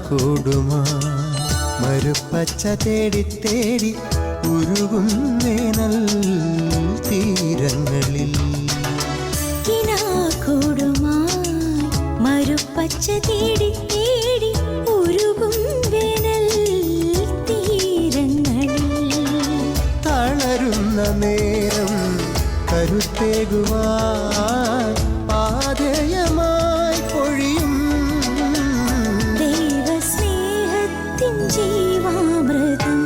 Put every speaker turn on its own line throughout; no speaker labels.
കൂടുമാ മരുപ്പച്ച തേടി തേടി ഉരുകും വേനൽ തീരങ്ങളിൽ
മരുപ്പച്ച തേടി തേടി ഉരുകും വേനൽ തീരങ്ങളിൽ
തളരുന്ന നേരം കരുത്തേകുവാൻ പാതയമായി പൊഴിയും
ദൈവസ്നേഹത്തിൻ ജീവാമൃതം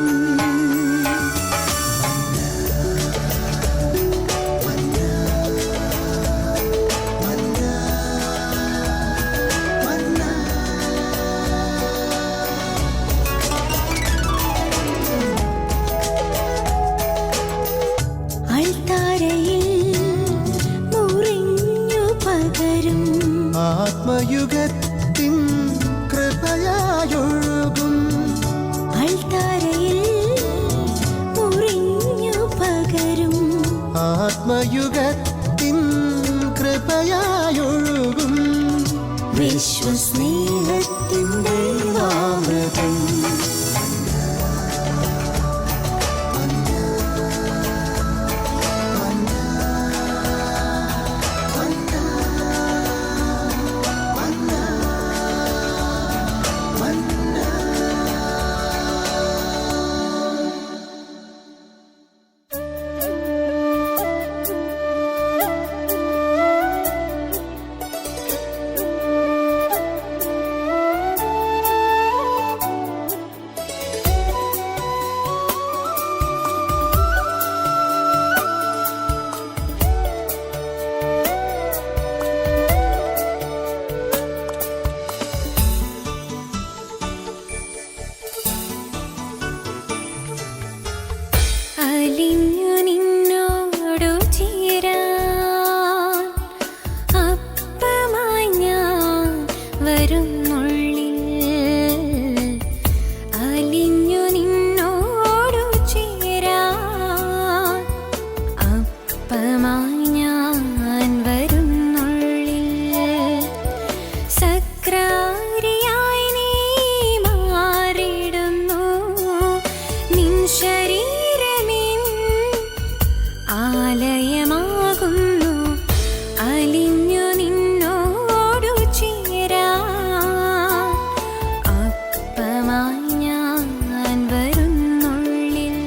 ആത്മയുഗത്തിൻ കൃപയായൊഴുകും
അൾത്താരയിൽ മുറിഞ്ഞു പകരും
ആത്മയുഗത്തിൻ കൃപയായൊഴുകും
വിശ്വസ്നേഹത്തിൻ ദൈവാമൃതം അലിഞ്ഞു നിന്നോടു ചേരാൻ അപ്പമായി ഞാൻ വരുന്നുള്ളിൽ അലിഞ്ഞു നിന്നോടു ചേരാൻ അപ്പമായി ഞാൻ വരുന്നുള്ളിൽ സക്രാരിയായി നീ മാറിടുന്നു നിൻ ആലയമാകുന്നു അലിഞ്ഞു നിന്നോടു ചേരാ അപ്പമായി ഞാൻ വരുന്നുള്ളിൽ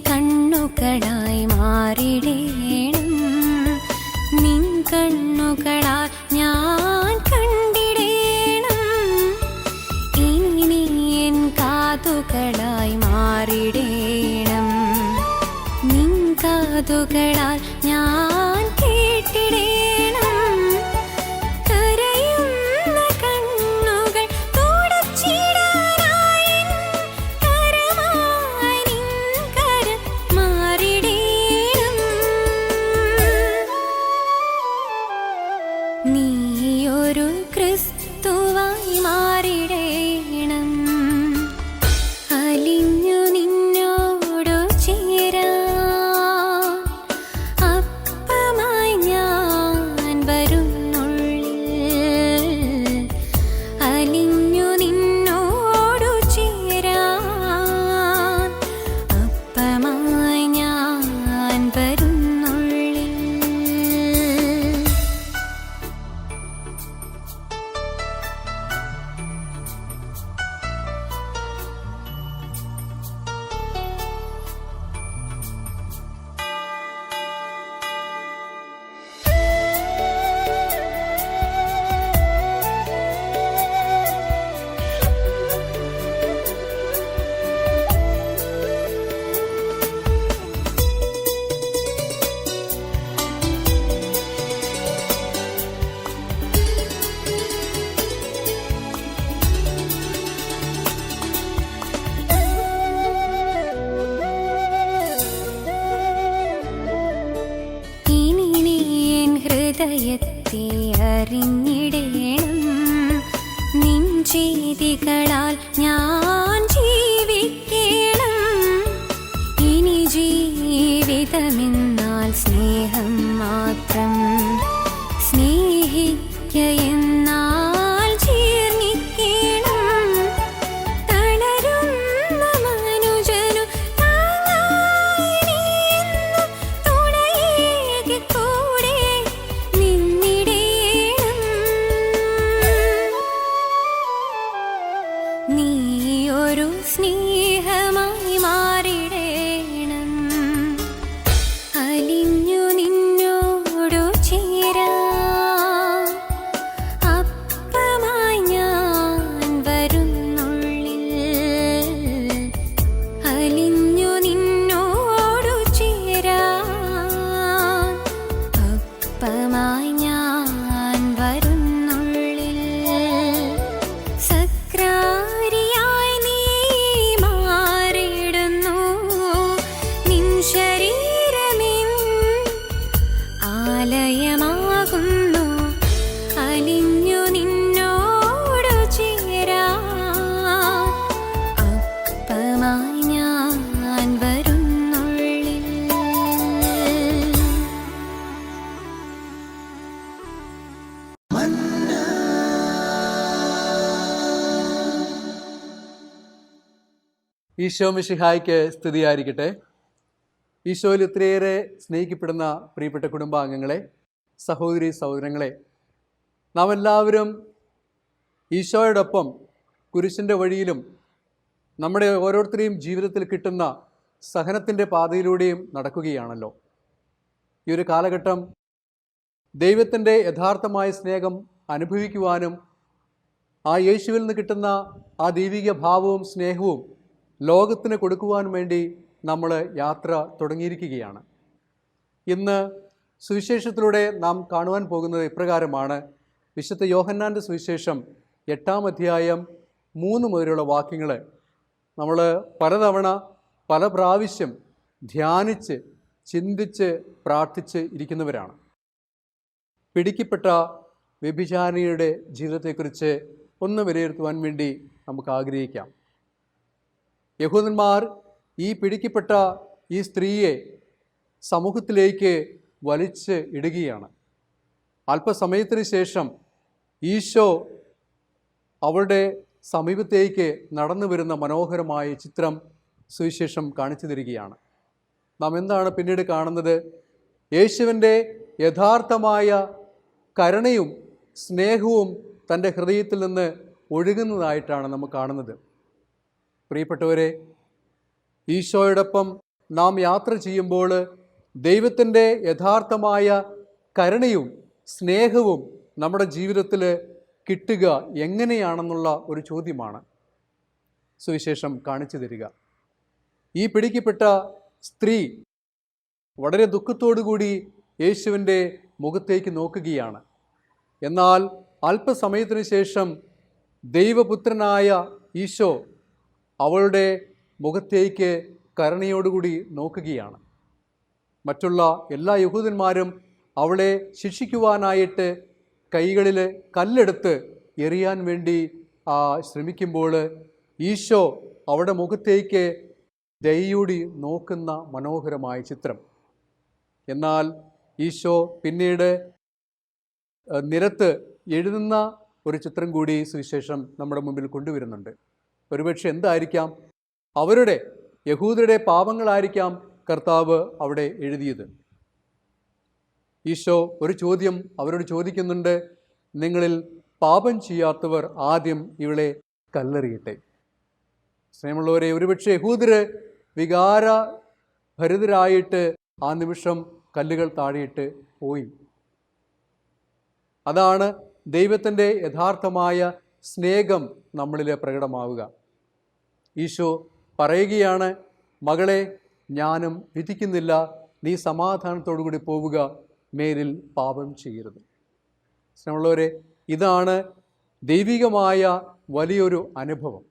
കണ്ണുകളായി മാറിടേണം നിൻ കണ്ണുകളാൽ ഞാൻ കണ്ടിടേണം ഇനി എൻ കാതുകളായി മാറിടേണം നിൻ കാതുകളാൽ ഞാൻ കേട്ടിടേണം കരയുന്ന കണ്ണുകൾ തുടച്ചിടാനായി കരമായി നിൻ കരം മാറിടേണം നീയൊരു ക്രിസ്തുവായി മാറിടേണം അലിഞ്ഞു നിന്നോടു ചേരാൻ അപ്പമായി ഞാൻ ചെയ്തികളാൽ ഞാൻ ജീവിക്കണം. ഇനി ജീവിതമെന്നാൽ സ്നേഹം മാത്രം. സ്നേഹിക്ക എന്നാൽ ജീർണിക്കണം. തളരുന്ന മനുജനു താങ്ങായി നീയെന്നും തുണയേകി കൂടെ നിന്നിടേണം. നീ ഒരു സ്നേഹമായി മാറിടേണം. അലിഞ്ഞു നിന്നോടു ചേരാൻ അപ്പമായി ഞാൻ വരുന്നുള്ളിൽ. അലിഞ്ഞു നിന്നോടു ചേരാൻ അപ്പമായി ഞാൻ വരുന്നുള്ളിൽ. സക്രാരിയായി നീ മാറിടുന്നു. നിൻ ശരീരമെൻ ആലയമാകുന്നു. അലിഞ്ഞു നിന്നോടു ചേരാൻ അപ്പമായി ഞാൻ വരുന്നുള്ളിൽ.
ഈശോ മിശിഹായ്ക്ക് സ്തുതിയായിരിക്കട്ടെ. ഈശോയിൽ ഒത്തിരിയേറെ സ്നേഹിക്കപ്പെടുന്ന പ്രിയപ്പെട്ട കുടുംബാംഗങ്ങളെ, സഹോദരി സഹോദരങ്ങളെ, നാം എല്ലാവരും ഈശോയോടൊപ്പം കുരിശിൻ്റെ വഴിയിലും നമ്മുടെ ഓരോരുത്തരെയും ജീവിതത്തിൽ കിട്ടുന്ന സഹനത്തിൻ്റെ പാതയിലൂടെയും നടക്കുകയാണല്ലോ. ഈ ഒരു കാലഘട്ടം ദൈവത്തിൻ്റെ യഥാർത്ഥമായ സ്നേഹം അനുഭവിക്കുവാനും ആ യേശുവിൽ നിന്ന് കിട്ടുന്ന ആ ദൈവിക ഭാവവും സ്നേഹവും ലോകത്തിന് കൊടുക്കുവാൻ വേണ്ടി നമ്മൾ യാത്ര തുടങ്ങിയിരിക്കുകയാണ്. ഇന്ന് സുവിശേഷത്തിലൂടെ നാം കാണുവാൻ പോകുന്നത് ഇപ്രകാരമാണ്. വിശുദ്ധ യോഹന്നാൻ്റെ സുവിശേഷം 8-ാം അധ്യായം 3 മുതലുള്ള വാക്യങ്ങൾ നമ്മൾ പലതവണ പല പ്രാവശ്യം ധ്യാനിച്ച് ചിന്തിച്ച് പ്രാർത്ഥിച്ച് ഇരിക്കുന്നവരാണ്. പിടിക്കപ്പെട്ട വ്യഭിചാരിണിയുടെ ജീവിതത്തെക്കുറിച്ച് ഒന്ന് വിലയിരുത്തുവാൻ വേണ്ടി നമുക്ക് ആഗ്രഹിക്കാം. യഹൂദന്മാർ ഈ പിടിക്കപ്പെട്ട ഈ സ്ത്രീയെ സമൂഹത്തിലേക്ക് വലിച്ച് ഇടുകയാണ്. അല്പസമയത്തിന് ശേഷം ഈശോ അവളുടെ സമീപത്തേക്ക് നടന്നു വരുന്ന മനോഹരമായ ചിത്രം സുവിശേഷം കാണിച്ചു തരികയാണ്. നാം എന്താണ് പിന്നീട് കാണുന്നത്? യേശുവിൻ്റെ യഥാർത്ഥമായ കരുണയും സ്നേഹവും തൻ്റെ ഹൃദയത്തിൽ നിന്ന് ഒഴുകുന്നതായിട്ടാണ് നമ്മൾ കാണുന്നത്. പ്രിയപ്പെട്ടവരെ, ഈശോയോടൊപ്പം നാം യാത്ര ചെയ്യുമ്പോൾ ദൈവത്തിൻ്റെ യഥാർത്ഥമായ കരുണയും സ്നേഹവും നമ്മുടെ ജീവിതത്തിൽ കിട്ടുക എങ്ങനെയാണെന്നുള്ള ഒരു ചോദ്യമാണ് സുവിശേഷം കാണിച്ചു തരിക. ഈ പിടിക്കപ്പെട്ട സ്ത്രീ വളരെ ദുഃഖത്തോടുകൂടി യേശുവിൻ്റെ മുഖത്തേക്ക് നോക്കുകയാണ്. എന്നാൽ അല്പസമയത്തിന് ശേഷം ദൈവപുത്രനായ ഈശോ അവളുടെ മുഖത്തേക്ക് കരുണയോടുകൂടി നോക്കുകയാണ്. മറ്റുള്ള എല്ലാ യഹൂദന്മാരും അവളെ ശിക്ഷിക്കുവാനായിട്ട് കൈകളിൽ കല്ലെടുത്ത് എറിയാൻ വേണ്ടി ശ്രമിക്കുമ്പോൾ ഈശോ അവളുടെ മുഖത്തേക്ക് ദയയോടെ നോക്കുന്ന മനോഹരമായ ചിത്രം. എന്നാൽ ഈശോ പിന്നീട് നിരത്ത് എഴുതുന്ന ഒരു ചിത്രം കൂടി സുവിശേഷം നമ്മുടെ മുമ്പിൽ കൊണ്ടുവരുന്നുണ്ട്. ഒരുപക്ഷെ എന്തായിരിക്കാം? അവരുടെ യഹൂദരുടെ പാപങ്ങളായിരിക്കാം കർത്താവ് അവിടെ എഴുതിയത്. ഈശോ ഒരു ചോദ്യം അവരോട് ചോദിക്കുന്നുണ്ട്. നിങ്ങളിൽ പാപം ചെയ്യാത്തവർ ആദ്യം ഇവളെ കല്ലെറിയട്ടെ. സ്നേഹമുള്ളവരെ, ഒരുപക്ഷെ യഹൂദര് വികാരഭരിതരായിട്ട് ആ നിമിഷം കല്ലുകൾ താഴെയിട്ട് പോയി. അതാണ് ദൈവത്തിൻ്റെ യഥാർത്ഥമായ സ്നേഹം നമ്മളിൽ പ്രകടമാവുക. ഈശോ പറയുകയാണ്, മകളെ, ഞാനും വിധിക്കുന്നില്ല, നീ സമാധാനത്തോടു കൂടി പോവുക, മേലിൽ പാപം ചെയ്യരുത്. സ്നേഹമുള്ളവരെ, ഇതാണ് ദൈവികമായ വലിയൊരു അനുഭവം.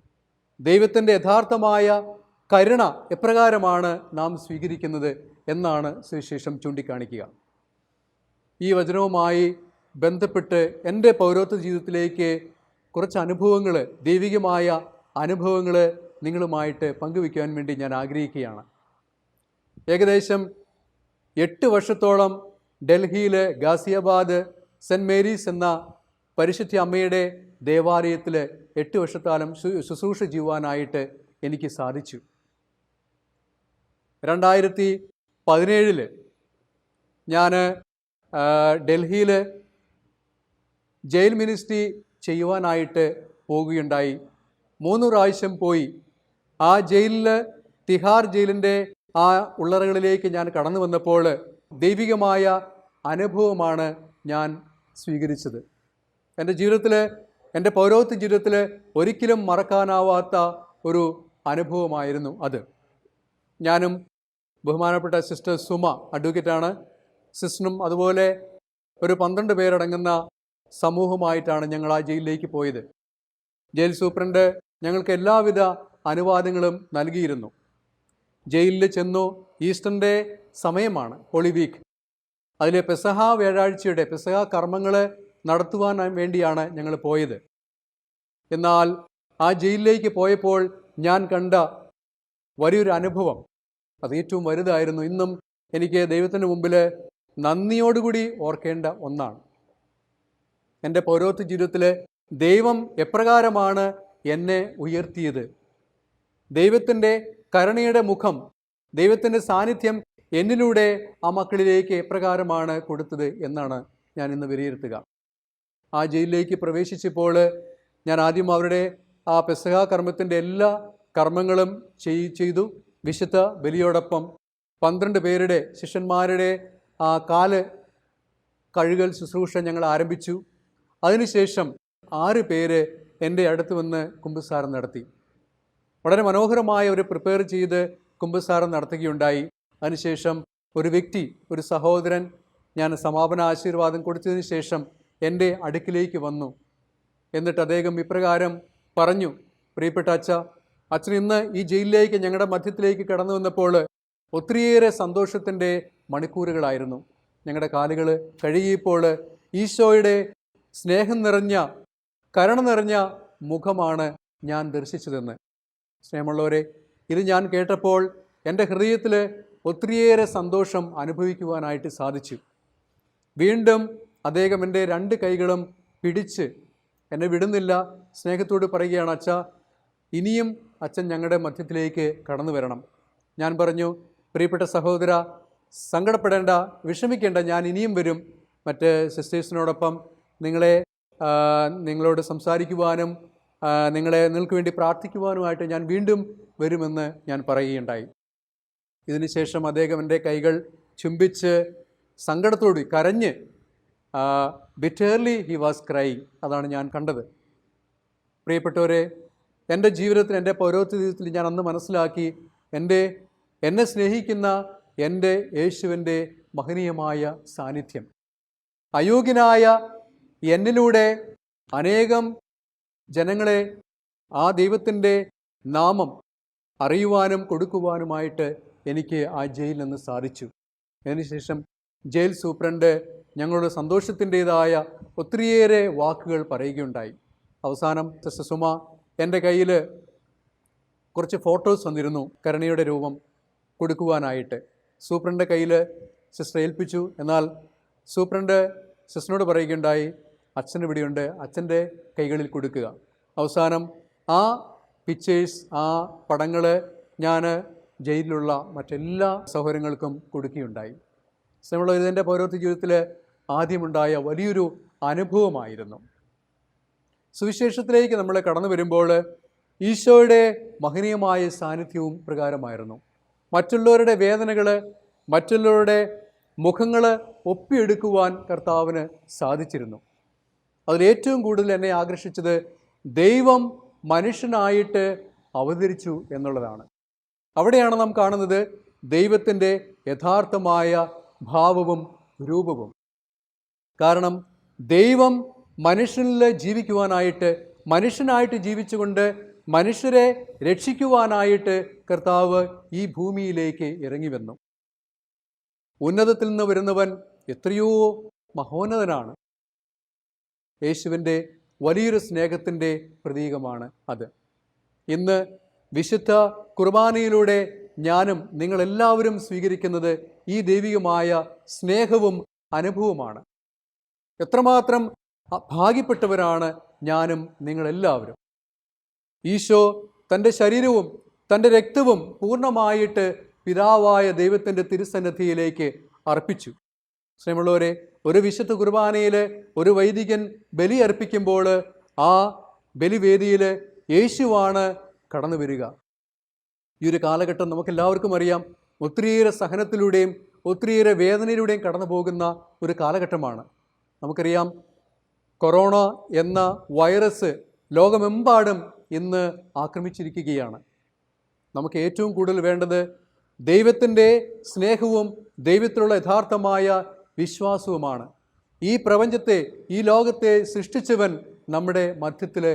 ദൈവത്തിൻ്റെ യഥാർത്ഥമായ കരുണ എപ്രകാരമാണ് നാം സ്വീകരിക്കുന്നത് എന്നാണ് സുവിശേഷം ചൂണ്ടിക്കാണിക്കുക. ഈ വചനവുമായി ബന്ധപ്പെട്ട് എൻ്റെ പൗരോഹിത്യ ജീവിതത്തിലേക്ക് കുറച്ച് അനുഭവങ്ങൾ, ദൈവികമായ അനുഭവങ്ങൾ നിങ്ങളുമായിട്ട് പങ്കുവയ്ക്കാൻ വേണ്ടി ഞാൻ ആഗ്രഹിക്കുകയാണ്. ഏകദേശം 8 വർഷത്തോളം ഡൽഹിയിൽ ഗാസിയാബാദ് സെൻറ്റ് മേരീസ് എന്ന പരിശുദ്ധ അമ്മയുടെ ദേവാലയത്തിൽ 8 വർഷക്കാലം ശുശ്രൂഷ ചെയ്യുവാനായിട്ട് എനിക്ക് സാധിച്ചു. 2017 ഞാൻ ഡൽഹിയിൽ ജയിൽ മിനിസ്ട്രി ചെയ്യുവാനായിട്ട് പോകുകയുണ്ടായി. 3 പ്രാവശ്യം പോയി. ആ ജയിലിൽ, തിഹാർ ജയിലിൻ്റെ ആ ഉള്ളറകളിലേക്ക് ഞാൻ കടന്നു വന്നപ്പോൾ ദൈവികമായ അനുഭവമാണ് ഞാൻ സ്വീകരിച്ചത്. എൻ്റെ ജീവിതത്തിൽ, എൻ്റെ പൗരോഹിത്യ ജീവിതത്തിൽ ഒരിക്കലും മറക്കാനാവാത്ത ഒരു അനുഭവമായിരുന്നു അത്. ഞാനും ബഹുമാനപ്പെട്ട സിസ്റ്റർ സുമ, അഡ്വക്കേറ്റാണ്, സിസ്റ്ററും അതുപോലെ ഒരു 12 പേരടങ്ങുന്ന സമൂഹമായിട്ടാണ് ഞങ്ങൾ ആ ജയിലിലേക്ക് പോയത്. ജയിൽ സൂപ്രണ്ട് ഞങ്ങൾക്ക് എല്ലാവിധ അനുവാദങ്ങളും നൽകിയിരുന്നു. ജയിലിൽ ചെന്നു. ഈസ്റ്ററിൻ്റെ സമയമാണ്, ഹോളി വീക്ക്. അതിലെ പെസഹ വ്യാഴാഴ്ചയുടെ പെസഹ കർമ്മങ്ങൾ നടത്തുവാൻ വേണ്ടിയാണ് ഞങ്ങൾ പോയത്. എന്നാൽ ആ ജയിലിലേക്ക് പോയപ്പോൾ ഞാൻ കണ്ട വലിയൊരു അനുഭവം, അത് ഏറ്റവും വലുതായിരുന്നു. ഇന്നും എനിക്ക് ദൈവത്തിൻ്റെ മുമ്പിൽ നന്ദിയോടുകൂടി ഓർക്കേണ്ട ഒന്നാണ്. എൻ്റെ പൗരോഹിത്യ ജീവിതത്തിൽ ദൈവം എപ്രകാരമാണ് എന്നെ ഉയർത്തിയത്, ദൈവത്തിൻ്റെ കരുണയുടെ മുഖം, ദൈവത്തിൻ്റെ സാന്നിധ്യം എന്നിലൂടെ ആ മക്കളിലേക്ക് എപ്രകാരമാണ് കൊടുത്തത് എന്നാണ് ഞാൻ ഇന്ന് വിലയിരുത്തുക. ആ ജയിലിലേക്ക് പ്രവേശിച്ചപ്പോൾ ഞാൻ ആദ്യം അവരുടെ ആ പെസഹ കർമ്മത്തിൻ്റെ എല്ലാ കർമ്മങ്ങളും ചെയ്തു. വിശുദ്ധ ബലിയോടൊപ്പം 12 പേരുടെ ശിഷ്യന്മാരുടെ ആ കാല് കഴുകൽ ശുശ്രൂഷ ഞങ്ങൾ ആരംഭിച്ചു. അതിനുശേഷം 6 പേര് എൻ്റെ അടുത്ത് വന്ന് കുമ്പസാരം നടത്തി. വളരെ മനോഹരമായ ഒരു പ്രിപ്പയർ ചെയ്ത് കുമ്പസാരം നടത്തുകയുണ്ടായി. അതിനുശേഷം ഒരു വ്യക്തി, ഒരു സഹോദരൻ, ഞാൻ സമാപന ആശീർവാദം കൊടുത്തതിന് ശേഷം എൻ്റെ അടുക്കിലേക്ക് വന്നു. എന്നിട്ട് അദ്ദേഹം ഇപ്രകാരം പറഞ്ഞു: പ്രിയപ്പെട്ട അച്ഛൻ ഇന്ന് ഈ ജയിലിലേക്ക്, ഞങ്ങളുടെ മധ്യത്തിലേക്ക് കടന്നു വന്നപ്പോൾ ഒത്തിരിയേറെ സന്തോഷത്തിൻ്റെ മണിക്കൂറുകളായിരുന്നു. ഞങ്ങളുടെ കാലുകൾ കഴുകിയപ്പോൾ ഈശോയുടെ സ്നേഹം നിറഞ്ഞ, കരുണ നിറഞ്ഞ മുഖമാണ് ഞാൻ ദർശിച്ചതെന്ന്. സ്നേഹമുള്ളവരെ, ഇത് ഞാൻ കേട്ടപ്പോൾ എൻ്റെ ഹൃദയത്തിൽ ഒത്തിരിയേറെ സന്തോഷം അനുഭവിക്കുവാനായിട്ട് സാധിച്ചു. വീണ്ടും അദ്ദേഹം എൻ്റെ 2 കൈകളും പിടിച്ച് എന്നെ വിടുന്നില്ല. സ്നേഹത്തോട് പറയുകയാണ്: അച്ഛാ, ഇനിയും അച്ഛൻ ഞങ്ങളുടെ മധ്യത്തിലേക്ക് കടന്നു വരണം. ഞാൻ പറഞ്ഞു: പ്രിയപ്പെട്ട സഹോദര, സങ്കടപ്പെടേണ്ട, വിഷമിക്കേണ്ട, ഞാൻ ഇനിയും വരും. മറ്റ് സിസ്റ്റേഴ്സിനോടൊപ്പം നിങ്ങളോട് സംസാരിക്കുവാനും നിങ്ങൾക്ക് വേണ്ടി പ്രാർത്ഥിക്കുവാനുമായിട്ട് ഞാൻ വീണ്ടും വരുമെന്ന് ഞാൻ പറയുകയുണ്ടായി. ഇതിനുശേഷം അദ്ദേഹം എൻ്റെ കൈകൾ ചുംബിച്ച് സങ്കടത്തോട് കരഞ്ഞ്, ബിറ്റർലി ഹി വാസ് ക്രൈങ്. അതാണ് ഞാൻ കണ്ടത്. പ്രിയപ്പെട്ടവരെ, എൻ്റെ ജീവിതത്തിൽ, എൻ്റെ പൗരോഹിത്യ ജീവിതത്തിൽ ഞാൻ അന്ന് മനസ്സിലാക്കി, എന്നെ സ്നേഹിക്കുന്ന എൻ്റെ യേശുവിൻ്റെ മഹനീയമായ സാന്നിധ്യം അയോഗ്യനായ എന്നിലൂടെ അനേകം ജനങ്ങളെ ആ ദൈവത്തിൻ്റെ നാമം അറിയുവാനും കൊടുക്കുവാനുമായിട്ട് എനിക്ക് ആ ജയിലിൽ നിന്ന് സാധിച്ചു. അതിനുശേഷം ജയിൽ സൂപ്രണ്ട് ഞങ്ങളുടെ സന്തോഷത്തിൻ്റേതായ ഒത്തിരിയേറെ വാക്കുകൾ പറയുകയുണ്ടായി. അവസാനം സിസ്റ്റർ സുമ എൻ്റെ കയ്യിൽ കുറച്ച് ഫോട്ടോസ് വന്നിരുന്നു, കരുണയുടെ രൂപം കൊടുക്കുവാനായിട്ട്. സൂപ്രണ്ട് കയ്യിൽ സിസ്റ്റർ ഏൽപ്പിച്ചു. എന്നാൽ സൂപ്രണ്ട് സിസ്റ്ററിനോട് പറയുകയുണ്ടായി: അച്ഛന് ഇവിടെയുണ്ട്, അച്ഛൻ്റെ കൈകളിൽ കൊടുക്കുക. അവസാനം ആ പിക്ചേഴ്സ്, ആ പടങ്ങൾ ഞാൻ ജയിലിലുള്ള മറ്റെല്ലാ സഹോദരങ്ങൾക്കും കൊടുക്കുകയുണ്ടായി. നമ്മളുള്ള ഇതിൻ്റെ പൗരോഹിത്യ ജീവിതത്തിൽ ആദ്യമുണ്ടായ വലിയൊരു അനുഭവമായിരുന്നു. സുവിശേഷത്തിലേക്ക് നമ്മൾ കടന്നു വരുമ്പോൾ ഈശോയുടെ മഹനീയമായ സാന്നിധ്യവും പ്രകാരമായിരുന്നു. മറ്റുള്ളവരുടെ വേദനകൾ, മറ്റുള്ളവരുടെ മുഖങ്ങൾ ഒപ്പിയെടുക്കുവാൻ കർത്താവിന് സാധിച്ചിരുന്നു. അതിലേറ്റവും കൂടുതൽ എന്നെ ആകർഷിച്ചത് ദൈവം മനുഷ്യനായിട്ട് അവതരിച്ചു എന്നുള്ളതാണ്. അവിടെയാണ് നാം കാണുന്നത് ദൈവത്തിൻ്റെ യഥാർത്ഥമായ ഭാവവും രൂപവും. കാരണം ദൈവം മനുഷ്യനിൽ ജീവിക്കുവാനായിട്ട്, മനുഷ്യനായിട്ട് ജീവിച്ചുകൊണ്ട് മനുഷ്യരെ രക്ഷിക്കുവാനായിട്ട് കർത്താവ് ഈ ഭൂമിയിലേക്ക് ഇറങ്ങി വന്നു. ഉന്നതത്തിൽ നിന്ന് വരുന്നവൻ എത്രയോ മഹോന്നതനാണ്. യേശുവിൻ്റെ വലിയൊരു സ്നേഹത്തിൻ്റെ പ്രതീകമാണ് അത്. ഇന്ന് വിശുദ്ധ കുർബാനയിലൂടെ ഞാനും നിങ്ങളെല്ലാവരും സ്വീകരിക്കുന്നത് ഈ ദൈവികമായ സ്നേഹവും അനുഭവമാണ്. എത്രമാത്രം ഭാഗ്യപ്പെട്ടവരാണ് ഞാനും നിങ്ങളെല്ലാവരും. ഈശോ തൻ്റെ ശരീരവും തൻ്റെ രക്തവും പൂർണ്ണമായിട്ട് പിതാവായ ദൈവത്തിൻ്റെ തിരുസന്നിധിയിലേക്ക് അർപ്പിച്ചു. സ്നേഹമുള്ളവരെ, ഒരു വിശുദ്ധ കുർബാനയിൽ ഒരു വൈദികൻ ബലി അർപ്പിക്കുമ്പോൾ ആ ബലിവേദിയിൽ യേശുവാണ് കടന്നു വരിക. ഈ ഒരു കാലഘട്ടം നമുക്കെല്ലാവർക്കും അറിയാം, ഒത്തിരിയേറെ സഹനത്തിലൂടെയും ഒത്തിരിയേറെ വേദനയിലൂടെയും കടന്നു പോകുന്ന ഒരു കാലഘട്ടമാണ്. നമുക്കറിയാം, കൊറോണ എന്ന വൈറസ് ലോകമെമ്പാടും ഇന്ന് ആക്രമിച്ചിരിക്കുകയാണ്. നമുക്ക് ഏറ്റവും കൂടുതൽ വേണ്ടത് ദൈവത്തിൻ്റെ സ്നേഹവും ദൈവത്തിലുള്ള യഥാർത്ഥമായ വിശ്വാസവുമാണ്. ഈ പ്രപഞ്ചത്തെ, ഈ ലോകത്തെ സൃഷ്ടിച്ചവൻ നമ്മുടെ മധ്യത്തിൽ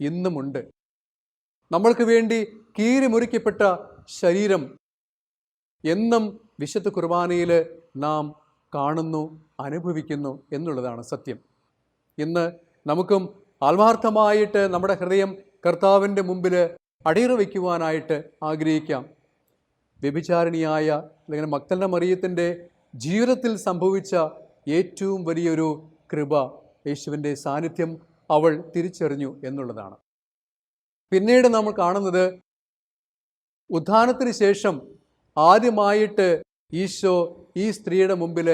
ഇന്നുമുണ്ട്. നമ്മൾക്ക് വേണ്ടി കീറിമുറിക്കപ്പെട്ട ശരീരം എന്നും വിശുദ്ധ കുർബാനയിൽ നാം കാണുന്നു, അനുഭവിക്കുന്നു എന്നുള്ളതാണ് സത്യം. ഇന്ന് നമുക്കും ആത്മാർത്ഥമായിട്ട് നമ്മുടെ ഹൃദയം കർത്താവിൻ്റെ മുമ്പിൽ അടിയറ വയ്ക്കുവാനായിട്ട് ആഗ്രഹിക്കാം. വ്യഭിചാരിണിയായ അല്ലെങ്കിൽ മഗ്ദലന മറിയത്തിൻ്റെ ജീവിതത്തിൽ സംഭവിച്ച ഏറ്റവും വലിയൊരു കൃപ യേശുവിൻ്റെ സാന്നിധ്യം അവൾ തിരിച്ചറിഞ്ഞു എന്നുള്ളതാണ്. പിന്നീട് നമ്മൾ കാണുന്നത് ഉത്ഥാനത്തിന് ശേഷം ആദ്യമായിട്ട് ഈശോ ഈ സ്ത്രീയുടെ മുമ്പിൽ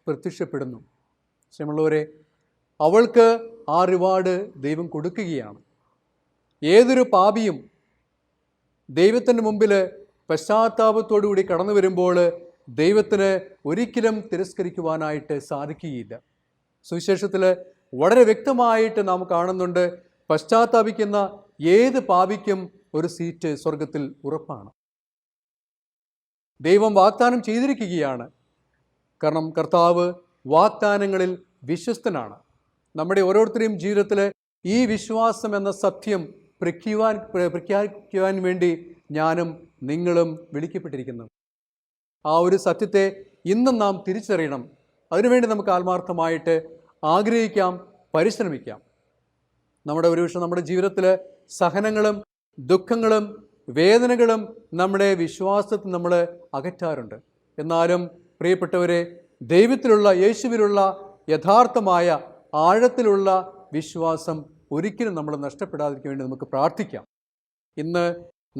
പ്രത്യക്ഷപ്പെടുന്നു. ശ്രീമുള്ളവരെ, അവൾക്ക് ആ റിവാർഡ് ദൈവം കൊടുക്കുകയാണ്. ഏതൊരു പാപിയും ദൈവത്തിൻ്റെ മുമ്പിൽ പശ്ചാത്താപത്തോടുകൂടി കടന്നു വരുമ്പോൾ ദൈവത്തിന് ഒരിക്കലും തിരസ്കരിക്കുവാനായിട്ട് സാധിക്കുകയില്ല. സുവിശേഷത്തിൽ വളരെ വ്യക്തമായിട്ട് നാം കാണുന്നുണ്ട്, പശ്ചാത്താപിക്കുന്ന ഏത് പാപിക്കും ഒരു സീറ്റ് സ്വർഗത്തിൽ ഉറപ്പാണ്. ദൈവം വാഗ്ദാനം ചെയ്തിരിക്കുകയാണ്. കാരണം കർത്താവ് വാഗ്ദാനങ്ങളിൽ വിശ്വസ്തനാണ്. ഓരോരുത്തരെയും ജീവിതത്തിൽ ഈ വിശ്വാസം എന്ന സത്യം പ്രഖ്യാപിക്കുവാൻ വേണ്ടി ഞാനും നിങ്ങളും വിളിക്കപ്പെട്ടിരിക്കുന്നു. ആ ഒരു സത്യത്തെ ഇന്നും നാം തിരിച്ചറിയണം. അതിനുവേണ്ടി നമുക്ക് ആത്മാർത്ഥമായിട്ട് ആഗ്രഹിക്കാം, പരിശ്രമിക്കാം. നമ്മുടെ ജീവിതത്തിൽ സഹനങ്ങളും ദുഃഖങ്ങളും വേദനകളും നമ്മുടെ വിശ്വാസത്തിൽ നമ്മൾ അകറ്റാറുണ്ട്. എന്നാലും പ്രിയപ്പെട്ടവരെ, ദൈവത്തിലുള്ള, യേശുവിലുള്ള യഥാർത്ഥമായ ആഴത്തിലുള്ള വിശ്വാസം ഒരിക്കലും നമ്മൾ നഷ്ടപ്പെടാതിരിക്കാൻ വേണ്ടി നമുക്ക് പ്രാർത്ഥിക്കാം. ഇന്ന്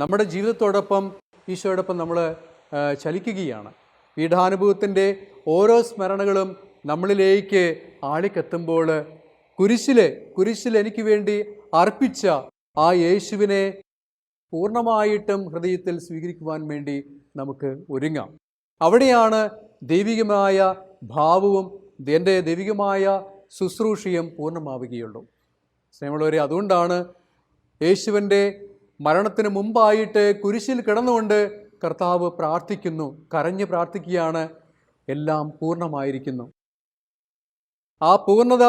നമ്മുടെ ജീവിതത്തോടൊപ്പം ഈശോയോടൊപ്പം നമ്മൾ ചലിക്കുകയാണ്. പീഠാനുഭവത്തിൻ്റെ ഓരോ സ്മരണകളും നമ്മളിലേക്ക് ആളിക്കെത്തുമ്പോൾ കുരിശിൽ എനിക്ക് വേണ്ടി അർപ്പിച്ച ആ യേശുവിനെ പൂർണ്ണമായിട്ടും ഹൃദയത്തിൽ സ്വീകരിക്കുവാൻ വേണ്ടി നമുക്ക് ഒരുങ്ങാം. അവിടെയാണ് ദൈവികമായ ഭാവവും എൻ്റെ ദൈവികമായ ശുശ്രൂഷയും പൂർണ്ണമാവുകയുള്ളൂ. സ്നേഹമുള്ളവരെ, അതുകൊണ്ടാണ് യേശുവിൻ്റെ മരണത്തിന് മുമ്പായിട്ട് കുരിശിൽ കിടന്നുകൊണ്ട് കർത്താവ് പ്രാർത്ഥിക്കുന്നു, കരഞ്ഞ് പ്രാർത്ഥിക്കുകയാണ്, എല്ലാം പൂർണ്ണമായിരിക്കുന്നു. ആ പൂർണ്ണത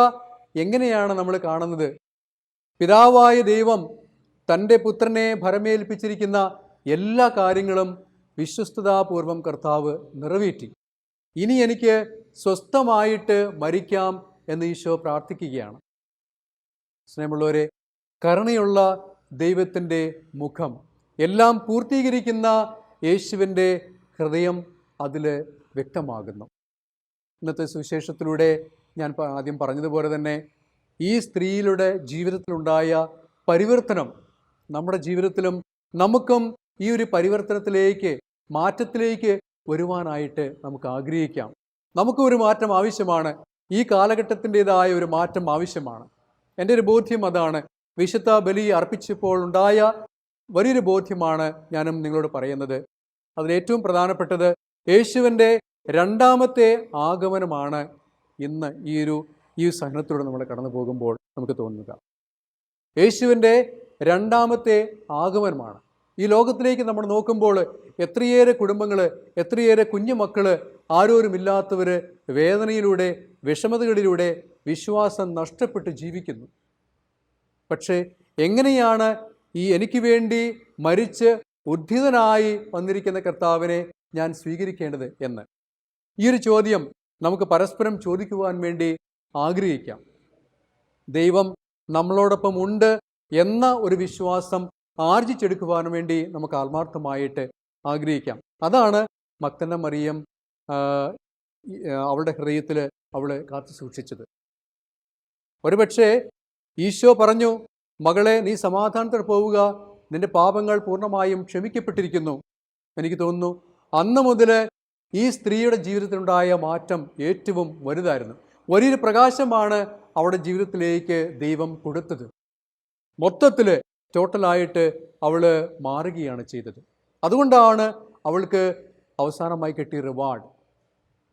എങ്ങനെയാണ് നമ്മൾ കാണുന്നത്? പിതാവായ ദൈവം തൻ്റെ പുത്രനെ ഭരമേൽപ്പിച്ചിരിക്കുന്ന എല്ലാ കാര്യങ്ങളും വിശ്വസ്തതാപൂർവം കർത്താവ് നിറവേറ്റി. ഇനി എനിക്ക് സ്വസ്ഥമായിട്ട് മരിക്കാം എന്ന് ഈശോ പ്രാർത്ഥിക്കുകയാണ്. സ്നേഹമുള്ളവരെ, കരുണയുള്ള ദൈവത്തിൻ്റെ മുഖം, എല്ലാം പൂർത്തീകരിക്കുന്ന യേശുവിൻ്റെ ഹൃദയം അതിൽ വ്യക്തമാകുന്നു. ഇന്നത്തെ സുവിശേഷത്തിലൂടെ ഞാൻ ആദ്യം പറഞ്ഞതുപോലെ തന്നെ ഈ സ്ത്രീയുടെ ജീവിതത്തിലുണ്ടായ പരിവർത്തനം നമ്മുടെ ജീവിതത്തിലും നമുക്കും ഈ ഒരു പരിവർത്തനത്തിലേക്ക്, മാറ്റത്തിലേക്ക് വരുവാനായിട്ട് നമുക്ക് ആഗ്രഹിക്കാം. നമുക്കും ഒരു മാറ്റം ആവശ്യമാണ്. ഈ കാലഘട്ടത്തിൻ്റെതായ ഒരു മാറ്റം ആവശ്യമാണ്. എൻ്റെ ഒരു ബോധ്യം അതാണ്. വിശുദ്ധ ബലി അർപ്പിച്ചപ്പോൾ ഉണ്ടായ വലിയൊരു ബോധ്യമാണ് ഞാനും നിങ്ങളോട് പറയുന്നത്. അതിലേറ്റവും പ്രധാനപ്പെട്ടത് യേശുവിൻ്റെ രണ്ടാമത്തെ ആഗമനമാണ് ഇന്ന് ഈ സഹനത്തിലൂടെ നമ്മൾ കടന്നു പോകുമ്പോൾ നമുക്ക് തോന്നുക. യേശുവിൻ്റെ രണ്ടാമത്തെ ആഗമനമാണ്. ഈ ലോകത്തിലേക്ക് നമ്മൾ നോക്കുമ്പോൾ എത്രയേറെ കുടുംബങ്ങൾ, എത്രയേറെ കുഞ്ഞുമക്കൾ, ആരോരുമില്ലാത്തവർ വേദനയിലൂടെ, വിഷമതകളിലൂടെ വിശ്വാസം നഷ്ടപ്പെട്ട് ജീവിക്കുന്നു. പക്ഷേ എങ്ങനെയാണ് എനിക്ക് വേണ്ടി മരിച്ച് ഉദ്ധിതനായി വന്നിരിക്കുന്ന കർത്താവിനെ ഞാൻ സ്വീകരിക്കേണ്ടത് എന്ന് ഈ ഒരു ചോദ്യം നമുക്ക് പരസ്പരം ചോദിക്കുവാൻ വേണ്ടി ആഗ്രഹിക്കാം. ദൈവം നമ്മളോടൊപ്പം ഉണ്ട് എന്ന ഒരു വിശ്വാസം ആർജിച്ചെടുക്കുവാനും വേണ്ടി നമുക്ക് ആത്മാർത്ഥമായിട്ട് ആഗ്രഹിക്കാം. അതാണ് മഗ്ദലന മറിയം അവളുടെ ഹൃദയത്തിൽ അവൾ കാത്തു സൂക്ഷിച്ചത്. ഒരുപക്ഷെ ഈശോ പറഞ്ഞു, മകളെ നീ സമാധാനത്തോടെ പോവുക, നിന്റെ പാപങ്ങൾ പൂർണ്ണമായും ക്ഷമിക്കപ്പെട്ടിരിക്കുന്നു. എനിക്ക് തോന്നുന്നു അന്ന് മുതൽ ഈ സ്ത്രീയുടെ ജീവിതത്തിലുണ്ടായ മാറ്റം ഏറ്റവും വലുതായിരുന്നു. വലിയൊരു പ്രകാശമാണ് അവളുടെ ജീവിതത്തിലേക്ക് ദൈവം കൊടുത്തത്. മൊത്തത്തിൽ ടോട്ടലായിട്ട് അവൾ മാറുകയാണ് ചെയ്തത്. അതുകൊണ്ടാണ് അവൾക്ക് അവസാനമായി കിട്ടിയ റിവാർഡ്.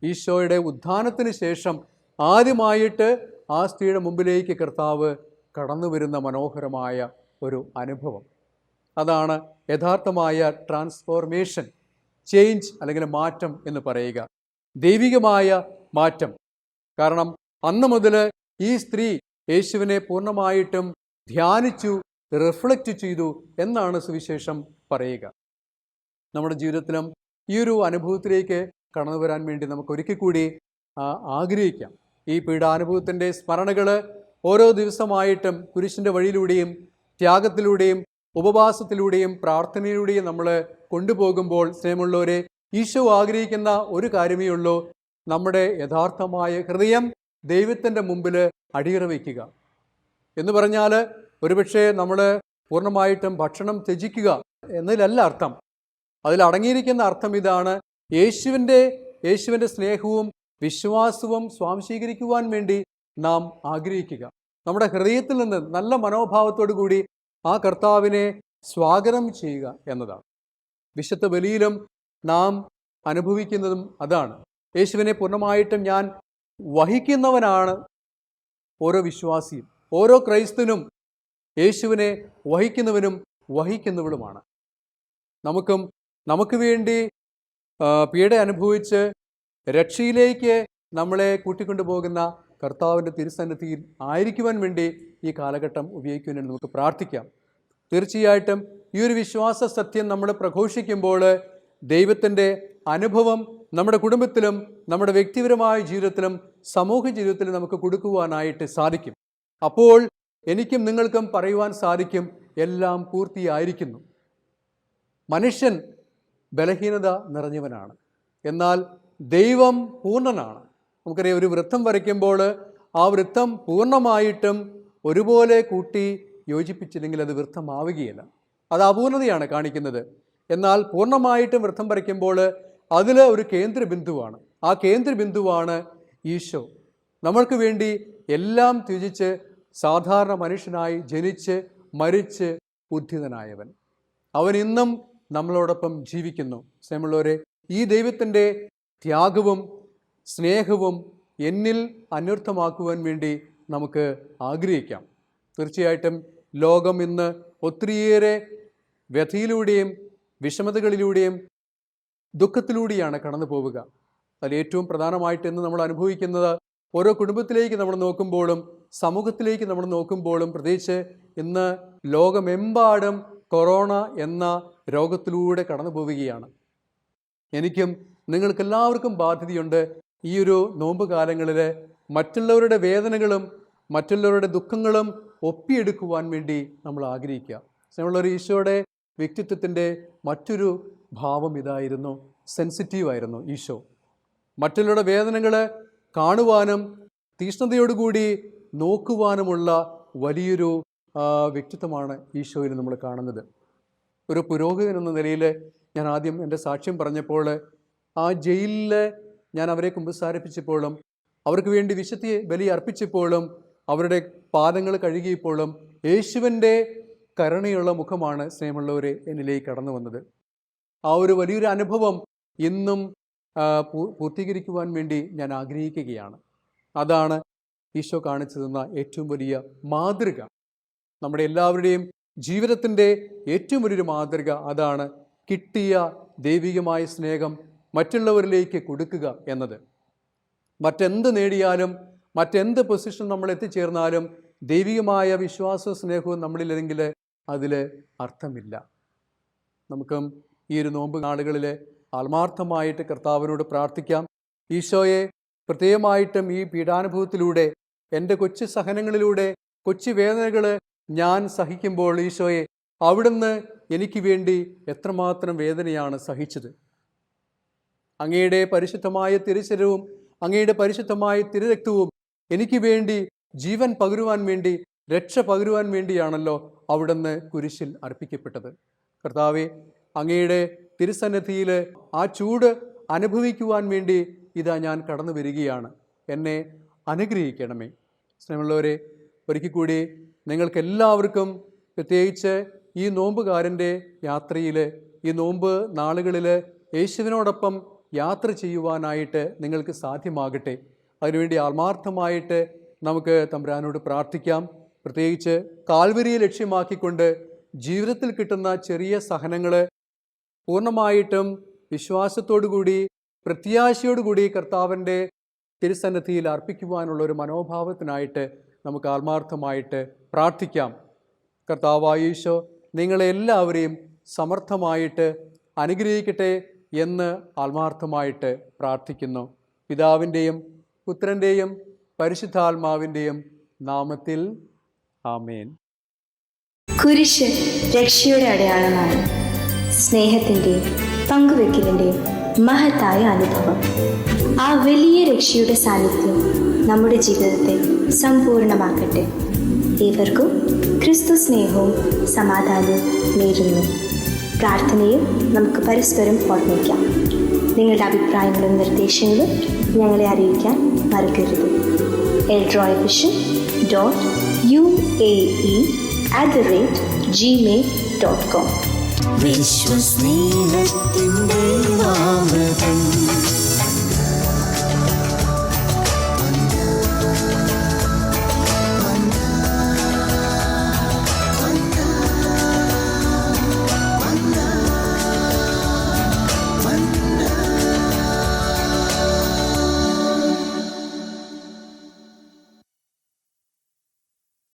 ഈശോയുടെ ഉത്ഥാനത്തിന് ശേഷം ആദ്യമായിട്ട് ആ സ്ത്രീയുടെ മുമ്പിലേക്ക് കർത്താവ് കടന്നു വരുന്ന മനോഹരമായ ഒരു അനുഭവം. അതാണ് യഥാർത്ഥമായ ട്രാൻസ്ഫോർമേഷൻ, ചേഞ്ച് അല്ലെങ്കിൽ മാറ്റം എന്ന് പറയുക, ദൈവികമായ മാറ്റം. കാരണം അന്ന് മുതൽ ഈ സ്ത്രീ യേശുവിനെ പൂർണ്ണമായിട്ടും ധ്യാനിച്ചു, റിഫ്ലക്റ്റ് ചെയ്തു എന്നാണ് സുവിശേഷം പറയുക. നമ്മുടെ ജീവിതത്തിലും ഈ ഒരു അനുഭവത്തിലേക്ക് കടന്നു വരാൻ വേണ്ടി നമുക്ക് ഒരിക്കൽ കൂടി ആഗ്രഹിക്കാം. ഈ പീഡാനുഭവത്തിൻ്റെ സ്മരണകൾ ഓരോ ദിവസമായിട്ടും കുരിശിൻ്റെ വഴിയിലൂടെയും ത്യാഗത്തിലൂടെയും ഉപവാസത്തിലൂടെയും പ്രാർത്ഥനയിലൂടെയും നമ്മൾ കൊണ്ടുപോകുമ്പോൾ സ്നേഹമുള്ളവരെ, ഈശോ ആഗ്രഹിക്കുന്ന ഒരു കാര്യമേ ഉള്ളൂ, നമ്മുടെ യഥാർത്ഥമായ ഹൃദയം ദൈവത്തിൻ്റെ മുമ്പിൽ അടിയറ വയ്ക്കുക എന്ന് പറഞ്ഞാൽ ഒരുപക്ഷെ നമ്മൾ പൂർണ്ണമായിട്ടും ഭക്ഷണം ത്യജിക്കുക എന്നതിലല്ല അർത്ഥം. അതിലടങ്ങിയിരിക്കുന്ന അർത്ഥം ഇതാണ്: യേശുവിൻ്റെ സ്നേഹവും വിശ്വാസവും സ്വാംശീകരിക്കുവാൻ വേണ്ടി നാം ആഗ്രഹിക്കുക. നമ്മുടെ ഹൃദയത്തിൽ നിന്ന് നല്ല മനോഭാവത്തോടു കൂടി ആ കർത്താവിനെ സ്വാഗതം ചെയ്യുക എന്നതാണ്. വിശുദ്ധ ബലിയിലും നാം അനുഭവിക്കുന്നതും അതാണ്. യേശുവിനെ പൂർണ്ണമായിട്ടും ഞാൻ വഹിക്കുന്നവനാണ് ഓരോ വിശ്വാസിയും. ഓരോ ക്രൈസ്തവനും യേശുവിനെ വഹിക്കുന്നവനും വഹിക്കുന്നവളുമാണ്. നമുക്ക് വേണ്ടി പീഡ അനുഭവിച്ച് രക്ഷയിലേക്ക് നമ്മളെ കൂട്ടിക്കൊണ്ടുപോകുന്ന കർത്താവിൻ്റെ തിരുസന്നിധിയിൽ ആയിരിക്കുവാൻ വേണ്ടി ഈ കാലഘട്ടം ഉപയോഗിക്കുവാൻ നമുക്ക് പ്രാർത്ഥിക്കാം. തീർച്ചയായിട്ടും ഈ ഒരു വിശ്വാസ സത്യം നമ്മൾ പ്രഘോഷിക്കുമ്പോൾ ദൈവത്തിൻ്റെ അനുഭവം നമ്മുടെ കുടുംബത്തിലും നമ്മുടെ വ്യക്തിപരമായ ജീവിതത്തിലും സമൂഹ ജീവിതത്തിലും നമുക്ക് കൊടുക്കുവാനായിട്ട് സാധിക്കും. അപ്പോൾ എനിക്കും നിങ്ങൾക്കും പറയുവാൻ സാധിക്കും, എല്ലാം പൂർത്തിയായിരിക്കുന്നു. മനുഷ്യൻ ബലഹീനത നിറഞ്ഞവനാണ്, എന്നാൽ ദൈവം പൂർണ്ണനാണ്. നമുക്കറിയാം, ഒരു വൃത്തം വരയ്ക്കുമ്പോൾ ആ വൃത്തം പൂർണ്ണമായിട്ടും ഒരുപോലെ കൂട്ടി യോജിപ്പിച്ചില്ലെങ്കിൽ അത് വൃത്തമാവുകയില്ല, അത് അപൂർണതയാണ് കാണിക്കുന്നത്. എന്നാൽ പൂർണ്ണമായിട്ടും വൃത്തം വരയ്ക്കുമ്പോൾ അതിൽ ഒരു കേന്ദ്രബിന്ദുവാണ്. ആ കേന്ദ്രബിന്ദുവാണ് ഈശോ. നമ്മൾക്ക് വേണ്ടി എല്ലാം ത്യജിച്ച് സാധാരണ മനുഷ്യനായി ജനിച്ച് മരിച്ച് ഉദ്ധിതനായവൻ. അവൻ ഇന്നും നമ്മളോടൊപ്പം ജീവിക്കുന്നു. സ്നേഹമുള്ളവരെ, ഈ ദൈവത്തിൻ്റെ ത്യാഗവും സ്നേഹവും എന്നിൽ അന്വർത്ഥമാക്കുവാൻ വേണ്ടി നമുക്ക് ആഗ്രഹിക്കാം. തീർച്ചയായിട്ടും ലോകം ഇന്ന് ഒത്തിരിയേറെ വ്യഥയിലൂടെയും വിഷമതകളിലൂടെയും ദുഃഖത്തിലൂടെയാണ് കടന്നു പോവുക. അതിൽ ഏറ്റവും പ്രധാനമായിട്ട് ഇന്ന് നമ്മൾ അനുഭവിക്കുന്നത്, ഓരോ കുടുംബത്തിലേക്ക് നമ്മൾ നോക്കുമ്പോഴും സമൂഹത്തിലേക്ക് നമ്മൾ നോക്കുമ്പോഴും, പ്രത്യേകിച്ച് ഇന്ന് ലോകമെമ്പാടും കൊറോണ എന്ന രോഗത്തിലൂടെ കടന്നു പോവുകയാണ്. എനിക്കും നിങ്ങൾക്കെല്ലാവർക്കും ബാധ്യതയുണ്ട് ഈ ഒരു നോമ്പ് കാലങ്ങളിൽ മറ്റുള്ളവരുടെ വേദനകളും മറ്റുള്ളവരുടെ ദുഃഖങ്ങളും ഒപ്പിയെടുക്കുവാൻ വേണ്ടി നമ്മൾ ആഗ്രഹിക്കുക. സ്നേഹമുള്ളൊരു ഈശോയുടെ വ്യക്തിത്വത്തിൻ്റെ മറ്റൊരു ഭാവം ഇതായിരുന്നു, സെൻസിറ്റീവായിരുന്നു ഈശോ. മറ്റുള്ളവരുടെ വേദനകൾ കാണുവാനും തീഷ്ണതയോടുകൂടി നോക്കുവാനുമുള്ള വലിയൊരു വ്യക്തിത്വമാണ് ഈശോയിൽ നമ്മൾ കാണുന്നത്. ഒരു പുരോഹിതൻ എന്ന നിലയിൽ ഞാൻ ആദ്യം എൻ്റെ സാക്ഷ്യം പറഞ്ഞപ്പോൾ, ആ ജയിലിൽ ഞാൻ അവരെ കുമ്പസാരിപ്പിച്ചപ്പോഴും അവർക്ക് വേണ്ടി വിശുദ്ധ ബലി അർപ്പിച്ചപ്പോഴും അവരുടെ പാദങ്ങൾ കഴുകിയപ്പോഴും യേശുവിൻ്റെ കരുണയുള്ള മുഖമാണ് സ്നേഹമുള്ളവരെ എന്നിലേക്ക് കടന്നു വന്നത്. ആ ഒരു വലിയൊരു അനുഭവം ഇന്നും പൂർത്തീകരിക്കുവാൻ വേണ്ടി ഞാൻ ആഗ്രഹിക്കുകയാണ്. അതാണ് ഈശോ കാണിച്ചു തന്ന ഏറ്റവും വലിയ മാതൃക. നമ്മുടെ എല്ലാവരുടെയും ജീവിതത്തിൻ്റെ ഏറ്റവും വലിയൊരു മാതൃക അതാണ്. കിട്ടിയ ദൈവികമായ സ്നേഹം മറ്റുള്ളവരിലേക്ക് കൊടുക്കുക എന്നത്. മറ്റെന്ത് നേടിയാലും മറ്റെന്ത് പൊസിഷൻ നമ്മൾ എത്തിച്ചേർന്നാലും ദൈവികമായ വിശ്വാസവും സ്നേഹവും നമ്മളില്ലെങ്കിൽ അതിൽ അർത്ഥമില്ല. നമുക്കും ഈ ഒരു നോമ്പ് നാളുകളിൽ ആത്മാർത്ഥമായിട്ട് കർത്താവിനോട് പ്രാർത്ഥിക്കാം. ഈശോയെ, പ്രത്യേകമായിട്ടും ഈ പീഡാനുഭവത്തിലൂടെ, എൻ്റെ കൊച്ചു സഹനങ്ങളിലൂടെ കൊച്ചു വേദനകൾ ഞാൻ സഹിക്കുമ്പോൾ ഈശോയെ അവിടുന്ന് എനിക്ക് വേണ്ടി എത്രമാത്രം വേദനയാണ് സഹിച്ചത്. അങ്ങയുടെ പരിശുദ്ധമായ തിരുശരീരവും അങ്ങയുടെ പരിശുദ്ധമായ തിരുരക്തവും എനിക്ക് വേണ്ടി ജീവൻ പകരുവാൻ വേണ്ടി, രക്ഷ പകരുവാൻ വേണ്ടിയാണല്ലോ അവിടുന്ന് കുരിശിൽ അർപ്പിക്കപ്പെട്ടത്. കർത്താവെ, അങ്ങയുടെ തിരുസന്നിധിയിൽ ആ ചൂട് അനുഭവിക്കുവാൻ വേണ്ടി ഇതാ ഞാൻ കടന്നു വരികയാണ്. എന്നെ അനുഗ്രഹിക്കണമേ. സ്നേഹമുള്ളവരെ, ഒരിക്കൽ കൂടി നിങ്ങൾക്കെല്ലാവർക്കും, പ്രത്യേകിച്ച് ഈ നോമ്പുകാരൻ്റെ യാത്രയിൽ, ഈ നോമ്പ് നാളുകളിൽ യേശുവിനോടൊപ്പം യാത്ര ചെയ്യുവാനായിട്ട് നിങ്ങൾക്ക് സാധ്യമാകട്ടെ. അതിനുവേണ്ടി ആത്മാർത്ഥമായിട്ട് നമുക്ക് തമ്പുരാനോട് പ്രാർത്ഥിക്കാം. പ്രത്യേകിച്ച് കാൽവരിയെ ലക്ഷ്യമാക്കിക്കൊണ്ട് ജീവിതത്തിൽ കിട്ടുന്ന ചെറിയ സഹനങ്ങൾ പൂർണ്ണമായിട്ടും വിശ്വാസത്തോടുകൂടി, പ്രത്യാശയോടുകൂടി കർത്താവിൻ്റെ തിരുസന്നിധിയിൽ അർപ്പിക്കുവാനുള്ള ഒരു മനോഭാവത്തിനായിട്ട് നമുക്ക് ആത്മാർത്ഥമായിട്ട് പ്രാർത്ഥിക്കാം. കർത്താവായ ഈശോ നിങ്ങളെ എല്ലാവരെയും സമർത്ഥമായിട്ട് അനുഗ്രഹിക്കട്ടെ എന്ന് ആത്മാർത്ഥമായിട്ട് പ്രാർത്ഥിക്കുന്നു. പിതാവിൻ്റെയും പുത്രൻ്റെയും പരിശുദ്ധാത്മാവിൻ്റെയും നാമത്തിൽ ആമേൻ.
കുരിശ് രക്ഷയുടെ അടയാളമാണ്. സ്നേഹത്തിൻ്റെയും പങ്കുവെക്കലിൻ്റെയും മഹത്തായ അനുഭവം. ആ വലിയ രക്ഷയുടെ സാന്നിധ്യം നമ്മുടെ ജീവിതത്തെ സമ്പൂർണ്ണമാക്കട്ടെ. ഏവർക്കും ക്രിസ്തു സ്നേഹവും സമാധാനവും നേരുന്നു. പ്രാർത്ഥനയും നമുക്ക് പരസ്പരം ഓർമ്മിക്കാം. നിങ്ങളുടെ അഭിപ്രായങ്ങളും നിർദ്ദേശങ്ങളും ഞങ്ങളെ അറിയിക്കാൻ മറക്കരുത്. eldroyvision.uae@gmail.com.
വിശ്വസ്നേഹത്തിൻ്റെ നാമം